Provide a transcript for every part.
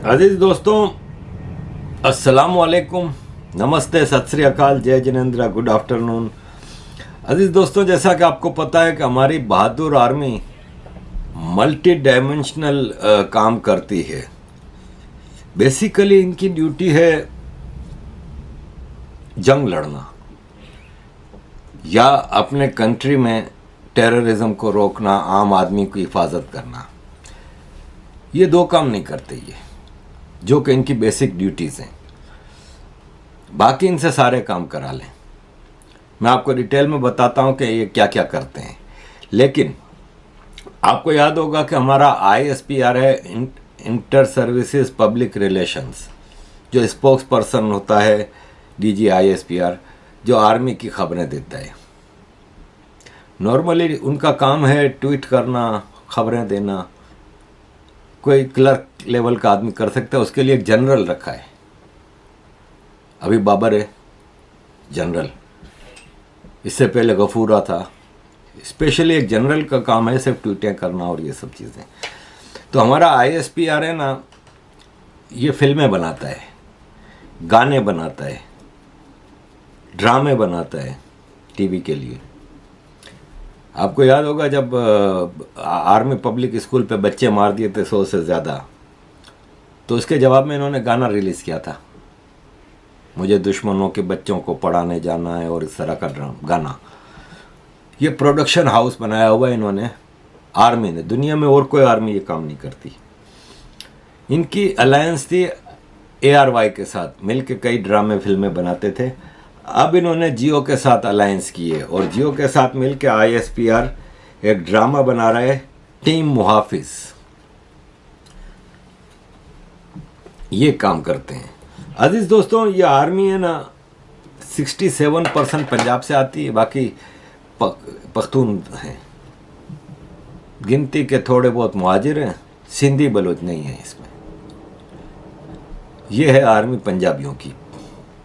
अजीज दोस्तों, अस्सलाम वालेकुम, नमस्ते, सत श्री अकाल, जय जिनेंद्र, गुड आफ्टरनून। अजीज दोस्तों, जैसा कि आपको पता है कि हमारी बहादुर आर्मी मल्टी डायमेंशनल काम करती है। बेसिकली इनकी ड्यूटी है जंग लड़ना या अपने कंट्री में टेररिज्म को रोकना, आम आदमी की हिफाजत करना। ये दो काम नहीं करते ये, जो कि इनकी बेसिक ड्यूटीज़ हैं। बाकी इनसे सारे काम करा लें। मैं आपको डिटेल में बताता हूं कि ये क्या क्या करते हैं। लेकिन आपको याद होगा कि हमारा ISPR है, इंटर सर्विसेज पब्लिक रिलेशंस, जो स्पोक्स पर्सन होता है DG ISPR, जो आर्मी की खबरें देता है। नॉर्मली उनका काम है ट्वीट करना, खबरें देना। कोई क्लर्क लेवल का आदमी कर सकता है, उसके लिए एक जनरल रखा है। अभी बाबर है जनरल, इससे पहले गफूरा था। स्पेशली एक जनरल का काम है सिर्फ ट्वीटें करना और ये सब चीज़ें। तो हमारा ISPR है ना, ये फिल्में बनाता है, गाने बनाता है, ड्रामे बनाता है टीवी के लिए। आपको याद होगा जब आर्मी पब्लिक स्कूल पे बच्चे मार दिए थे 100 से ज़्यादा, तो उसके जवाब में इन्होंने गाना रिलीज़ किया था, मुझे दुश्मनों के बच्चों को पढ़ाने जाना है, और इस तरह का गाना। ये प्रोडक्शन हाउस बनाया हुआ है इन्होंने, आर्मी ने। दुनिया में और कोई आर्मी ये काम नहीं करती। इनकी अलायंस थी ARY के साथ, मिलके कई ड्रामे फिल्में बनाते थे। अब इन्होंने जियो के साथ अलायंस की है, और जियो के साथ मिलके ISPR एक ड्रामा बना रहा है, टीम मुहाफिज। ये काम करते हैं। अजीज दोस्तों, ये आर्मी है ना, 67% पंजाब से आती है, बाकी पख्तून हैं। गिनती के थोड़े बहुत मुहाजिर हैं, सिंधी बलोच नहीं है इसमें। ये है आर्मी पंजाबियों की,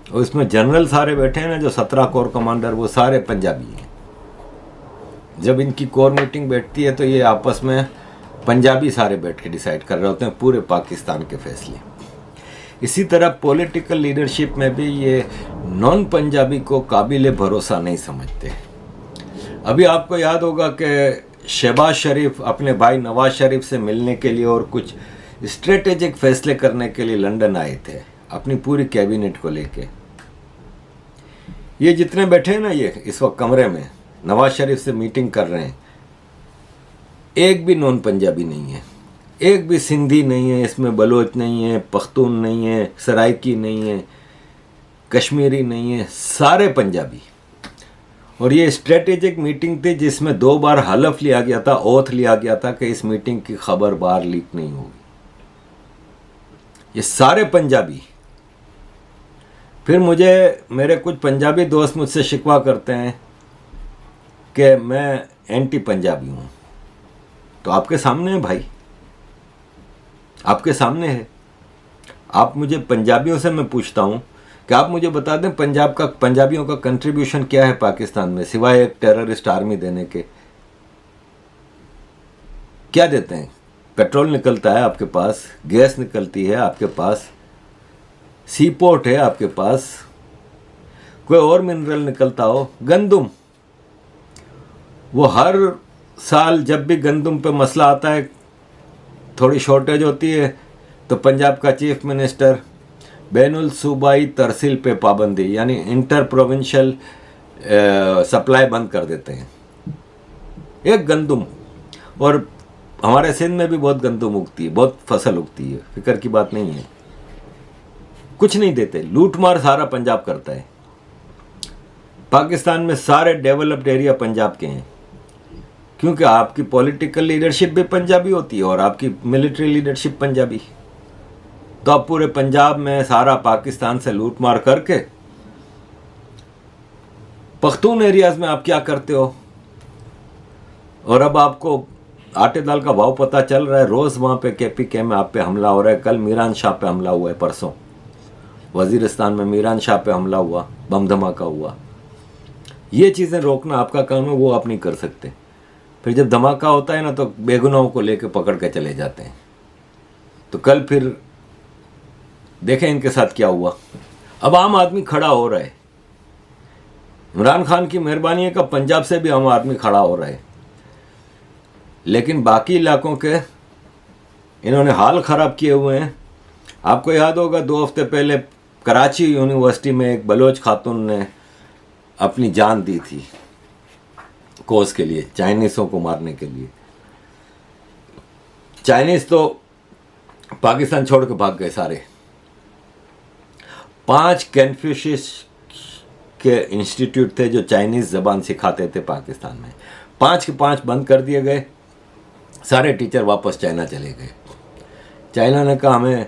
और इसमें जनरल सारे बैठे हैं ना, जो 17 कोर कमांडर, वो सारे पंजाबी हैं। जब इनकी कोर मीटिंग बैठती है तो ये आपस में पंजाबी सारे बैठ के डिसाइड कर रहे होते हैं पूरे पाकिस्तान के फैसले। इसी तरह पॉलिटिकल लीडरशिप में भी ये नॉन पंजाबी को काबिल भरोसा नहीं समझते। अभी आपको याद होगा कि शहबाज शरीफ अपने भाई नवाज शरीफ से मिलने के लिए और कुछ स्ट्रेटेजिक फैसले करने के लिए लंदन आए थे, अपनी पूरी कैबिनेट को लेके। ये जितने बैठे हैं ना, ये इस वक्त कमरे में नवाज शरीफ से मीटिंग कर रहे हैं, एक भी नॉन पंजाबी नहीं है, एक भी सिंधी नहीं है इसमें, बलोच नहीं है, पख्तून नहीं है, सराइकी नहीं है, कश्मीरी नहीं है, सारे पंजाबी। और ये स्ट्रेटेजिक मीटिंग थी जिसमें 2 बार हलफ लिया गया था, ओथ लिया गया था कि इस मीटिंग की खबर बाहर लीक नहीं होगी। ये सारे पंजाबी। फिर मेरे कुछ पंजाबी दोस्त मुझसे शिकवा करते हैं कि मैं एंटी पंजाबी हूँ। तो आपके सामने है भाई, आपके सामने है। आप मुझे पंजाबियों से मैं पूछता हूँ कि आप मुझे बता दें पंजाबियों का कंट्रीब्यूशन क्या है पाकिस्तान में, सिवाय एक टेररिस्ट आर्मी देने के। क्या देते हैं? पेट्रोल निकलता है आपके पास, गैस निकलती है आपके पास, सी पोर्ट है आपके पास, कोई और मिनरल निकलता हो, गंदुम। वो हर साल जब भी गंदुम पे मसला आता है, थोड़ी शॉर्टेज होती है, तो पंजाब का चीफ मिनिस्टर बैनुल सूबाई तरसील पे पाबंदी, यानी इंटर प्रोविंशियल सप्लाई बंद कर देते हैं। एक गंदुम। और हमारे सिंध में भी बहुत गंदुम उगती है, बहुत फसल उगती है, फिक्र की बात नहीं है। कुछ नहीं देते, लूट मार सारा पंजाब करता है। पाकिस्तान में सारे डेवलप्ड एरिया पंजाब के हैं, क्योंकि आपकी पॉलिटिकल लीडरशिप भी पंजाबी होती है और आपकी मिलिट्री लीडरशिप पंजाबी। तो आप पूरे पंजाब में सारा पाकिस्तान से लूट मार करके पख्तून एरियाज में आप क्या करते हो? और अब आपको आटे दाल का भाव पता चल रहा है। रोज वहां पे KPK में आप पे हमला हो रहा है। कल मीरान शाह पे हमला हुआ है, परसों वजीरिस्तान में मीरान शाह पे हमला हुआ, बम धमाका हुआ। ये चीजें रोकना आपका काम है, वो आप नहीं कर सकते। फिर जब धमाका होता है ना, तो बेगुनाहों को लेकर पकड़ के चले जाते हैं। तो कल फिर देखें इनके साथ क्या हुआ। अब आम आदमी खड़ा हो रहा है, इमरान खान की मेहरबानी है कि पंजाब से भी आम आदमी खड़ा हो रहा है, लेकिन बाकी इलाकों के इन्होंने हाल ख़राब किए हुए हैं। आपको याद होगा 2 हफ्ते पहले कराची यूनिवर्सिटी में एक बलोच खातून ने अपनी जान दी थी कोस के लिए, चाइनीज़ों को मारने के लिए। चाइनीज़ तो पाकिस्तान छोड़ के भाग गए सारे। 5 कन्फ्यूशियस के इंस्टीट्यूट थे जो चाइनीज़ ज़बान सिखाते थे पाकिस्तान में, 5 के 5 बंद कर दिए गए। सारे टीचर वापस चाइना चले गए। चाइना ने कहा हमें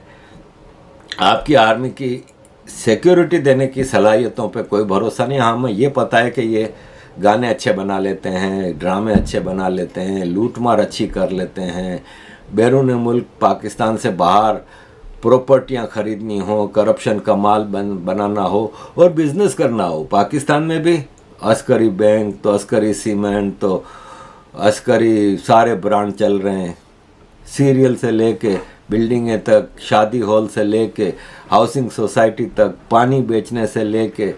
आपकी आर्मी की सिक्योरिटी देने की सलाहियतों पे कोई भरोसा नहीं, हमें ये पता है कि ये गाने अच्छे बना लेते हैं, ड्रामे अच्छे बना लेते हैं, लूटमार अच्छी कर लेते हैं, बैरून मुल्क पाकिस्तान से बाहर प्रॉपर्टियां खरीदनी हो, करप्शन का माल बनाना हो और बिजनेस करना हो। पाकिस्तान में भी अस्करी बैंक तो अस्करी सीमेंट तो अस्करी सारे ब्रांड चल रहे हैं, सीरियल से लेके बिल्डिंगें तक, शादी हॉल से लेके हाउसिंग सोसाइटी तक, पानी बेचने से लेके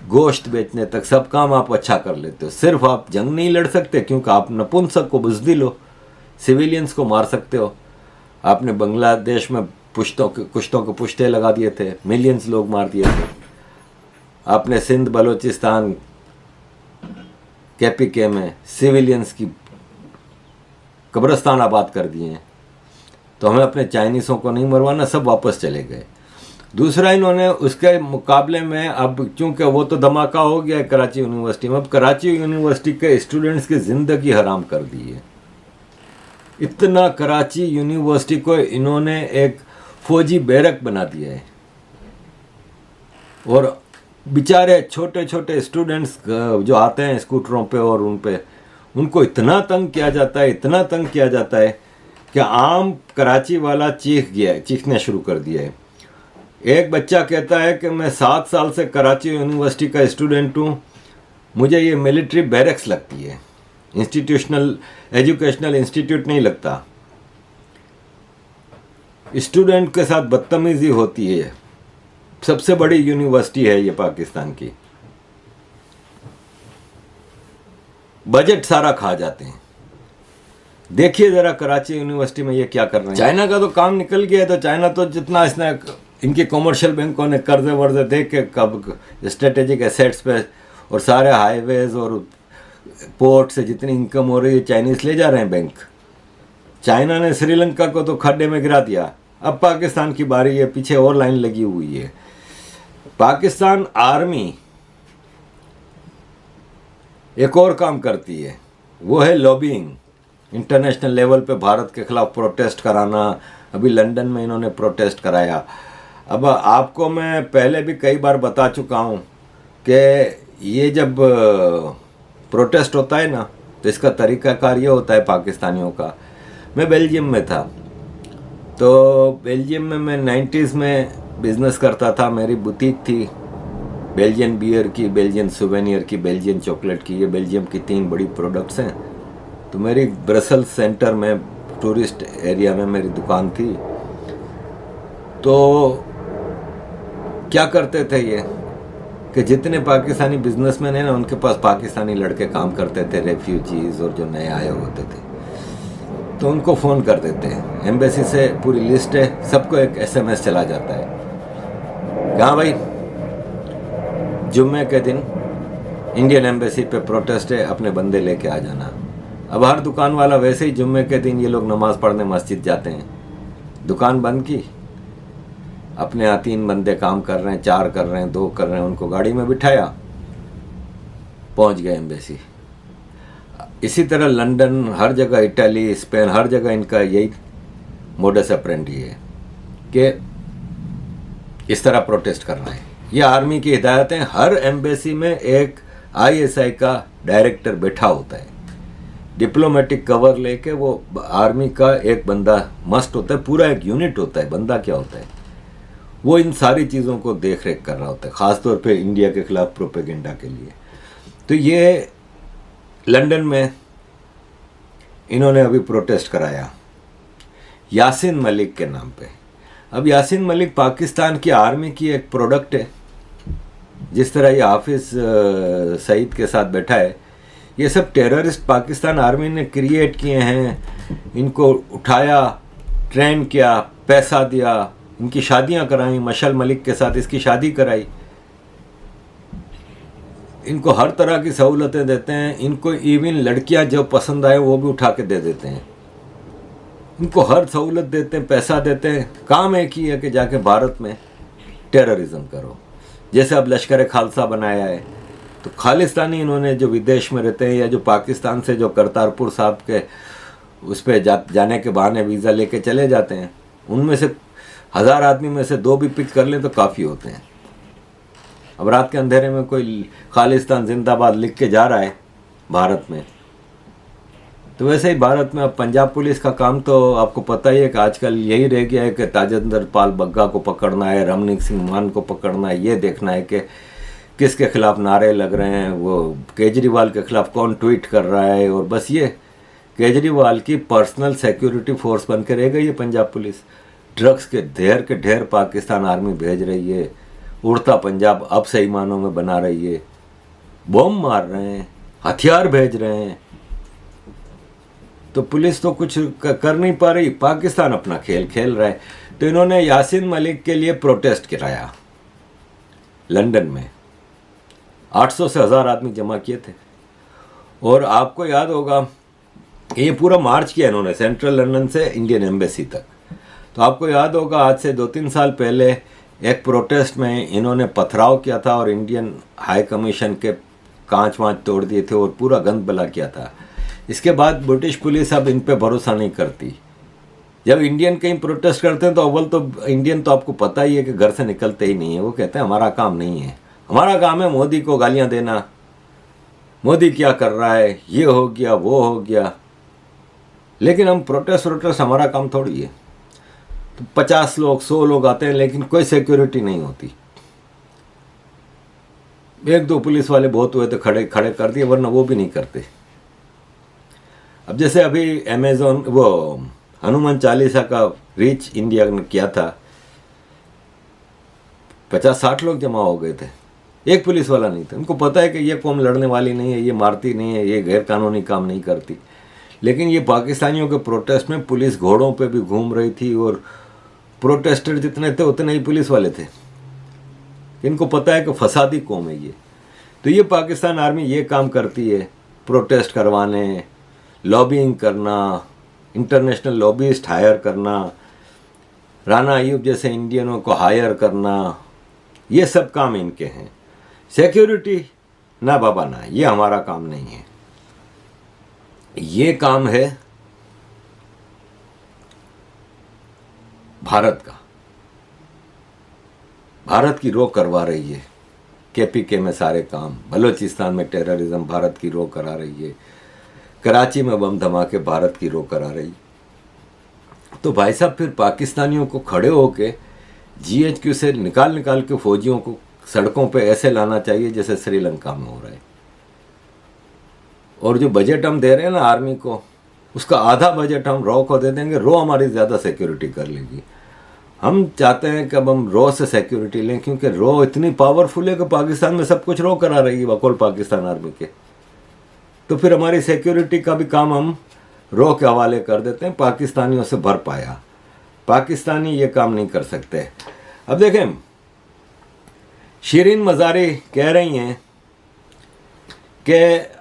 गोश्त बेचने तक, सब काम आप अच्छा कर लेते हो। सिर्फ आप जंग नहीं लड़ सकते क्योंकि आप नपुंसक को बुज़दिल हो, सिविलियंस को मार सकते हो। आपने बांग्लादेश में कुश्तों के पुश्ते लगा दिए थे, मिलियंस लोग मार दिए थे। आपने सिंध बलोचिस्तान KPK में सिविलियंस की कब्रिस्तान आबाद कर दिए हैं। तो हमें अपने चाइनीज़ों को नहीं मरवाना, सब वापस चले गए। दूसरा, इन्होंने उसके मुकाबले में अब चूंकि वो तो धमाका हो गया है कराची यूनिवर्सिटी में, अब कराची यूनिवर्सिटी के स्टूडेंट्स की ज़िंदगी हराम कर दी है। इतना कराची यूनिवर्सिटी को इन्होंने एक फौजी बैरक बना दिया है और बेचारे छोटे छोटे स्टूडेंट्स जो आते हैं स्कूटरों पे और उनको इतना तंग किया जाता है, इतना तंग किया जाता है कि आम कराची वाला चीखने शुरू कर दिया है। एक बच्चा कहता है कि मैं 7 साल से कराची यूनिवर्सिटी का स्टूडेंट हूँ, मुझे ये मिलिट्री बैरक्स लगती है, इंस्टीट्यूशनल एजुकेशनल इंस्टीट्यूट नहीं लगता। स्टूडेंट के साथ बदतमीजी होती है। सबसे बड़ी यूनिवर्सिटी है ये पाकिस्तान की, बजट सारा खा जाते हैं। देखिए जरा कराची यूनिवर्सिटी में ये क्या कर रहे हैं। चाइना का तो काम निकल गया है, तो चाइना तो जितना इसने इनके कमर्शियल बैंकों ने कर्जे वर्जे दे के कब स्ट्रेटेजिक एसेट्स पे और सारे हाईवेज और पोर्ट से जितनी इनकम हो रही है चाइनीज ले जा रहे हैं बैंक। चाइना ने श्रीलंका को तो खड्डे में गिरा दिया, अब पाकिस्तान की बारी है, पीछे और लाइन लगी हुई है। पाकिस्तान आर्मी एक और काम करती है, वो है लॉबिंग। इंटरनेशनल लेवल पे भारत के खिलाफ प्रोटेस्ट कराना। अभी लंदन में इन्होंने प्रोटेस्ट कराया। अब आपको मैं पहले भी कई बार बता चुका हूँ कि ये जब प्रोटेस्ट होता है ना तो इसका तरीक़ाकार ये होता है पाकिस्तानियों का। मैं बेल्जियम में था, तो बेल्जियम में मैं 90s में बिज़नेस करता था। मेरी बुटीक थी बेल्जियन बियर की, बेल्जियन सुवेनियर की, बेल्जियन चॉकलेट की। ये बेल्जियम की 3 बड़ी प्रोडक्ट्स हैं। तो मेरी ब्रसेल्स सेंटर में टूरिस्ट एरिया में मेरी दुकान थी। तो क्या करते थे ये कि जितने पाकिस्तानी बिजनेसमैन हैं ना उनके पास पाकिस्तानी लड़के काम करते थे, रेफ्यूजीज़ और जो नए आए होते थे, तो उनको फ़ोन कर देते हैं। एम्बेसी से पूरी लिस्ट है, सबको एक SMS चला जाता है। हाँ भाई, जुम्मे के दिन इंडियन एम्बेसी पे प्रोटेस्ट है, अपने बंदे लेके आ जाना। अब हर दुकान वाला वैसे ही जुम्मे के दिन ये लोग नमाज़ पढ़ने मस्जिद जाते हैं। दुकान बंद की, अपने यहाँ 3 बंदे काम कर रहे हैं, 4 कर रहे हैं, 2 कर रहे हैं, उनको गाड़ी में बिठाया, पहुँच गए एम्बेसी। इसी तरह लंदन, हर जगह, इटली, स्पेन, हर जगह इनका यही मोडस ऑपरेंडी है कि इस तरह प्रोटेस्ट करना है। ये आर्मी की हिदायतें। हर एम्बेसी में एक ISI का डायरेक्टर बैठा होता है, डिप्लोमेटिक कवर लेके। वो आर्मी का एक बंदा मस्ट होता है, पूरा एक यूनिट होता है। बंदा क्या होता है, वो इन सारी चीज़ों को देख रेख कर रहा होता है, ख़ासतौर पे इंडिया के खिलाफ प्रोपेगेंडा के लिए। तो ये लंदन में इन्होंने अभी प्रोटेस्ट कराया यासिन मलिक के नाम पे। अब यासीन मलिक पाकिस्तान की आर्मी की एक प्रोडक्ट है। जिस तरह ये हाफिज सईद के साथ बैठा है, ये सब टेररिस्ट पाकिस्तान आर्मी ने क्रिएट किए हैं। इनको उठाया, ट्रेन किया, पैसा दिया, इनकी शादियां कराई, मशल मलिक के साथ इसकी शादी कराई, इनको हर तरह की सहूलतें देते हैं। इनको इवन लड़कियां जो पसंद आए वो भी उठा के दे देते हैं। इनको हर सहूलत देते हैं, पैसा देते हैं। काम एक ही है कि जाके भारत में टेररिज्म करो। जैसे अब लश्कर खालसा बनाया है, तो खालिस्तानी इन्होंने जो विदेश में रहते हैं या जो पाकिस्तान से जो करतारपुर साहब के उस पर जाने के बहाने वीज़ा लेके चले जाते हैं, उनमें से 1000 आदमी में से 2 भी पिक कर लें तो काफ़ी होते हैं। अब रात के अंधेरे में कोई खालिस्तान जिंदाबाद लिख के जा रहा है भारत में, तो वैसे ही भारत में अब पंजाब पुलिस का काम तो आपको पता ही है कि आजकल यही रह गया है कि ताजिंदर पाल बग्गा को पकड़ना है, रमनीक सिंह मान को पकड़ना है, ये देखना है कि किसके खिलाफ नारे लग रहे हैं, वो केजरीवाल के खिलाफ कौन ट्वीट कर रहा है। और बस ये केजरीवाल की पर्सनल सिक्योरिटी फोर्स बन के रह गई है पंजाब पुलिस। ड्रग्स के ढेर पाकिस्तान आर्मी भेज रही है, उड़ता पंजाब अब सही मानों में बना रही है, बम मार रहे हैं, हथियार भेज रहे हैं। तो पुलिस तो कुछ कर नहीं पा रही, पाकिस्तान अपना खेल खेल रहा है। तो इन्होंने यासीन मलिक के लिए प्रोटेस्ट कराया लंदन में, 800 से 1000 आदमी जमा किए थे। और आपको याद होगा कि ये पूरा मार्च किया इन्होंने सेंट्रल लंदन से इंडियन एम्बेसी तक। तो आपको याद होगा आज से 2-3 साल पहले एक प्रोटेस्ट में इन्होंने पथराव किया था और इंडियन हाई कमीशन के कांच वाँच तोड़ दिए थे और पूरा गंद बला किया था। इसके बाद ब्रिटिश पुलिस अब इन पे भरोसा नहीं करती। जब इंडियन कहीं प्रोटेस्ट करते हैं तो अव्वल तो इंडियन तो आपको पता ही है कि घर से निकलते ही नहीं है। वो कहते हैं हमारा काम नहीं है, हमारा काम है मोदी को गालियां देना, मोदी क्या कर रहा है, ये हो गया वो हो गया। लेकिन हम प्रोटेस्ट हमारा काम थोड़ी है। तो 50 लोग 100 लोग आते हैं लेकिन कोई सिक्योरिटी नहीं होती। 1-2 पुलिस वाले बहुत हुए तो खड़े कर दिए, वरना वो भी नहीं करते। अब जैसे अभी अमेज़न वो हनुमान चालीसा का रीच इंडिया ने किया था, 50-60 लोग जमा हो गए थे, एक पुलिस वाला नहीं था। उनको पता है कि ये कौम लड़ने वाली नहीं है, ये मारती नहीं है, ये गैर कानूनी काम नहीं करती। लेकिन ये पाकिस्तानियों के प्रोटेस्ट में पुलिस घोड़ों पे भी घूम रही थी और प्रोटेस्टर जितने थे उतने ही पुलिस वाले थे। इनको पता है कि फसादी कौम है ये। तो ये पाकिस्तान आर्मी ये काम करती है, प्रोटेस्ट करवाने, लॉबिंग करना, इंटरनेशनल लॉबिस्ट हायर करना, राना अयूब जैसे इंडियनों को हायर करना, ये सब काम इनके हैं। सिक्योरिटी ना बाबा ना, ये हमारा काम नहीं है। ये काम है भारत का। भारत की रो करवा रही है केपीके में सारे काम, बलूचिस्तान में टेररिज्म भारत की रो करा रही है, कराची में बम धमाके भारत की रो करा रही। तो भाई साहब फिर पाकिस्तानियों को खड़े होके जीएचक्यू से निकाल के फौजियों को सड़कों पे ऐसे लाना चाहिए जैसे श्रीलंका में हो रहा है। और जो बजट हम दे रहे हैं ना आर्मी को, उसका आधा बजट हम रॉ को दे देंगे, रॉ हमारी ज़्यादा सिक्योरिटी कर लेगी। हम चाहते हैं कि अब हम रॉ से सिक्योरिटी लें, क्योंकि रॉ इतनी पावरफुल है कि पाकिस्तान में सब कुछ रॉ करा रही है बकौल पाकिस्तान आर्मी के। तो फिर हमारी सिक्योरिटी का भी काम हम रॉ के हवाले कर देते हैं, पाकिस्तानियों से भर पाया। पाकिस्तानी ये काम नहीं कर सकते। अब देखें, शिरीन मज़ारी कह रही हैं कि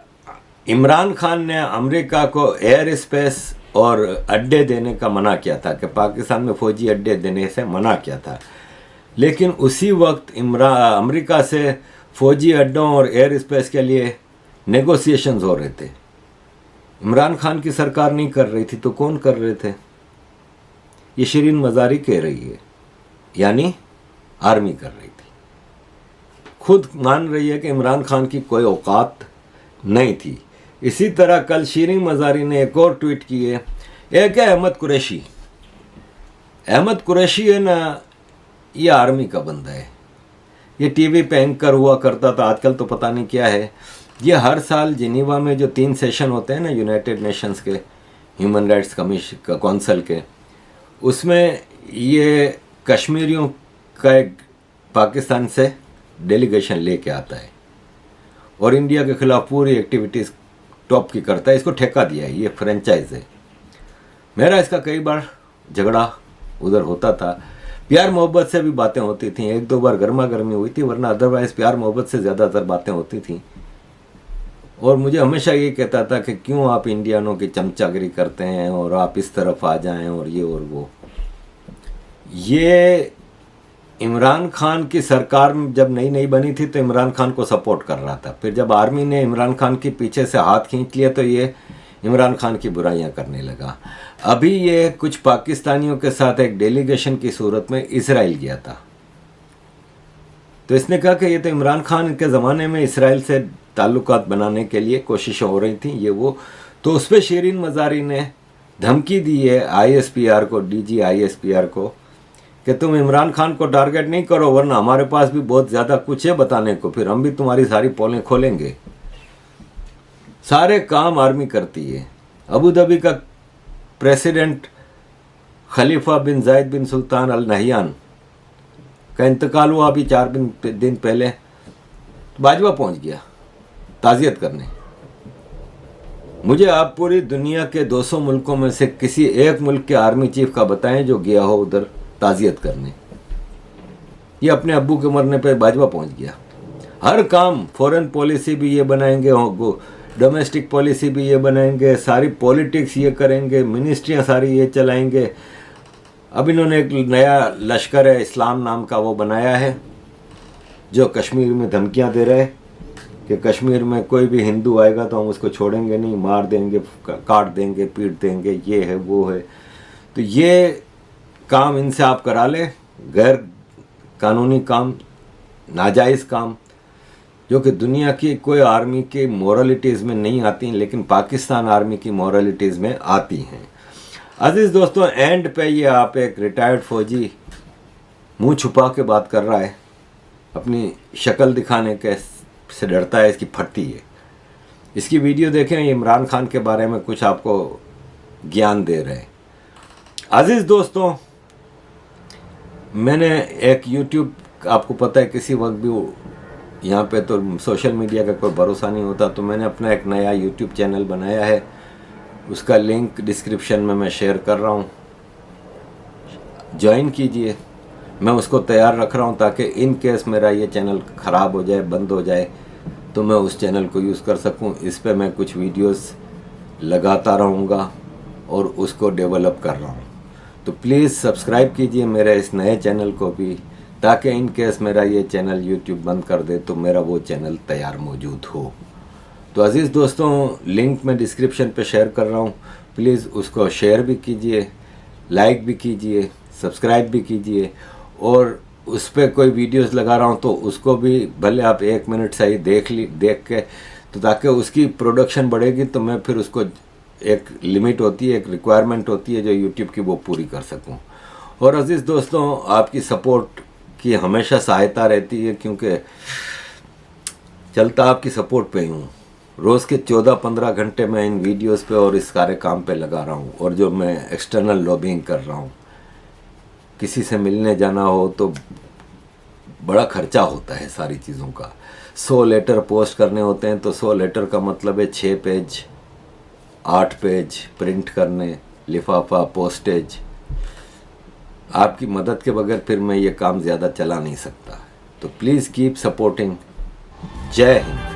इमरान खान ने अमेरिका को एयर स्पेस और अड्डे देने का मना किया था, कि पाकिस्तान में फ़ौजी अड्डे देने से मना किया था। लेकिन उसी वक्त अमेरिका से फ़ौजी अड्डों और एयर स्पेस के लिए नेगोशिएशंस हो रहे थे। इमरान खान की सरकार नहीं कर रही थी तो कौन कर रहे थे? ये शिरीन मज़ारी कह रही है, यानी आर्मी कर रही थी। खुद मान रही है कि इमरान खान की कोई औकात नहीं थी। इसी तरह कल शिरीन मज़ारी ने एक और ट्वीट की है। एक है अहमद कुरैशी। अहमद कुरैशी है ना, ये आर्मी का बंदा है। ये टीवी पे एंकर हुआ करता था, आजकल तो पता नहीं क्या है। ये हर साल जिनीवा में जो 3 सेशन होते हैं ना यूनाइटेड नेशंस के ह्यूमन राइट्स कमीशन काउंसिल के, उसमें ये कश्मीरियों का एक पाकिस्तान से डेलीगेशन लेके आता है और इंडिया के खिलाफ पूरी एक्टिविटीज़ टॉप की करता है। इसको ठेका दिया है, ये फ्रेंचाइज है। मेरा इसका कई बार झगड़ा उधर होता था, प्यार मोहब्बत से भी बातें होती थी, एक दो बार गर्मा गर्मी हुई थी, वरना अदरवाइज प्यार मोहब्बत से ज़्यादातर बातें होती थी। और मुझे हमेशा ये कहता था कि क्यों आप इंडियनों की चमचागिरी करते हैं और आप इस तरफ आ जाएं और ये और वो। ये इमरान खान की सरकार जब नई नई बनी थी तो इमरान खान को सपोर्ट कर रहा था, फिर जब आर्मी ने इमरान खान के पीछे से हाथ खींच लिया तो ये इमरान खान की बुराइयां करने लगा। अभी ये कुछ पाकिस्तानियों के साथ एक डेलीगेशन की सूरत में इजराइल गया था, तो इसने कहा कि ये तो इमरान खान के ज़माने में इसराइल से ताल्लुकात बनाने के लिए कोशिशें हो रही थी, ये वो। तो उस पर शिरीन मज़ारी ने धमकी दी है ISPR को, DG ISPR को, कि तुम इमरान खान को टारगेट नहीं करो, वरना हमारे पास भी बहुत ज़्यादा कुछ है बताने को, फिर हम भी तुम्हारी सारी पोलें खोलेंगे। सारे काम आर्मी करती है। अबू धाबी का प्रेसिडेंट खलीफा बिन जायद बिन सुल्तान अल नहयान का इंतकाल हुआ अभी 4 दिन पहले, बाजवा पहुंच गया ताज़ियत करने। मुझे आप पूरी दुनिया के 200 मुल्कों में से किसी एक मुल्क के आर्मी चीफ का बताएं जो गया हो उधर ताज़ियत करने। ये अपने अब्बू के मरने पे बाजवा पहुंच गया। हर काम, फॉरेन पॉलिसी भी ये बनाएंगे, डोमेस्टिक पॉलिसी भी ये बनाएंगे, सारी पॉलिटिक्स ये करेंगे, मिनिस्ट्रियां सारी ये चलाएंगे। अब इन्होंने एक नया लश्कर इस्लाम नाम का वो बनाया है जो कश्मीर में धमकियां दे रहे हैं कि कश्मीर में कोई भी हिंदू आएगा तो हम उसको छोड़ेंगे नहीं, मार देंगे, काट देंगे, पीट देंगे, ये है वो है। तो ये काम इनसे आप करा ले, गैर कानूनी काम, नाजायज़ काम, जो कि दुनिया की कोई आर्मी के मॉरलिटीज़ में नहीं आती, लेकिन पाकिस्तान आर्मी की मॉरलिटीज़ में आती हैं। अजीज़ दोस्तों, एंड पे ये आप एक रिटायर्ड फौजी मुंह छुपा के बात कर रहा है, अपनी शक्ल दिखाने के से डरता है, इसकी फटती है। इसकी वीडियो देखें, इमरान खान के बारे में कुछ आपको ज्ञान दे रहे हैं। अजीज़ दोस्तों, मैंने एक YouTube, आपको पता है किसी वक्त भी यहाँ पे तो सोशल मीडिया का कोई भरोसा नहीं होता, तो मैंने अपना एक नया YouTube चैनल बनाया है, उसका लिंक डिस्क्रिप्शन में मैं शेयर कर रहा हूँ, ज्वाइन कीजिए। मैं उसको तैयार रख रहा हूँ ताकि इन केस मेरा ये चैनल ख़राब हो जाए, बंद हो जाए, तो मैं उस चैनल को यूज़ कर सकूँ। इस पर मैं कुछ वीडियोस लगाता रहूँगा और उसको डेवलप कर रहा हूँ। तो प्लीज़ सब्सक्राइब कीजिए मेरे इस नए चैनल को भी, ताकि इन केस मेरा ये चैनल YouTube बंद कर दे तो मेरा वो चैनल तैयार मौजूद हो। तो अज़ीज़ दोस्तों, लिंक मैं डिस्क्रिप्शन पे शेयर कर रहा हूँ, प्लीज़ उसको शेयर भी कीजिए, लाइक भी कीजिए, सब्सक्राइब भी कीजिए, और उस पर कोई वीडियोस लगा रहा हूँ तो उसको भी भले आप 1 मिनट सही देख के, तो ताकि उसकी प्रोडक्शन बढ़ेगी, तो मैं फिर उसको एक लिमिट होती है, एक रिक्वायरमेंट होती है जो YouTube की, वो पूरी कर सकूं। और अज़ीज़ दोस्तों, आपकी सपोर्ट की हमेशा सहायता रहती है, क्योंकि चलता आपकी सपोर्ट पे ही हूँ। रोज़ के 14-15 घंटे मैं इन वीडियोस पे और इस सारे काम पे लगा रहा हूँ, और जो मैं एक्सटर्नल लॉबिंग कर रहा हूँ, किसी से मिलने जाना हो तो बड़ा खर्चा होता है सारी चीज़ों का। 100 लेटर पोस्ट करने होते हैं, तो 100 लेटर का मतलब है 6 पेज, 8 पेज प्रिंट करने, लिफाफा, पोस्टेज। आपकी मदद के बगैर फिर मैं ये काम ज़्यादा चला नहीं सकता। तो प्लीज़ कीप सपोर्टिंग। जय हिंद।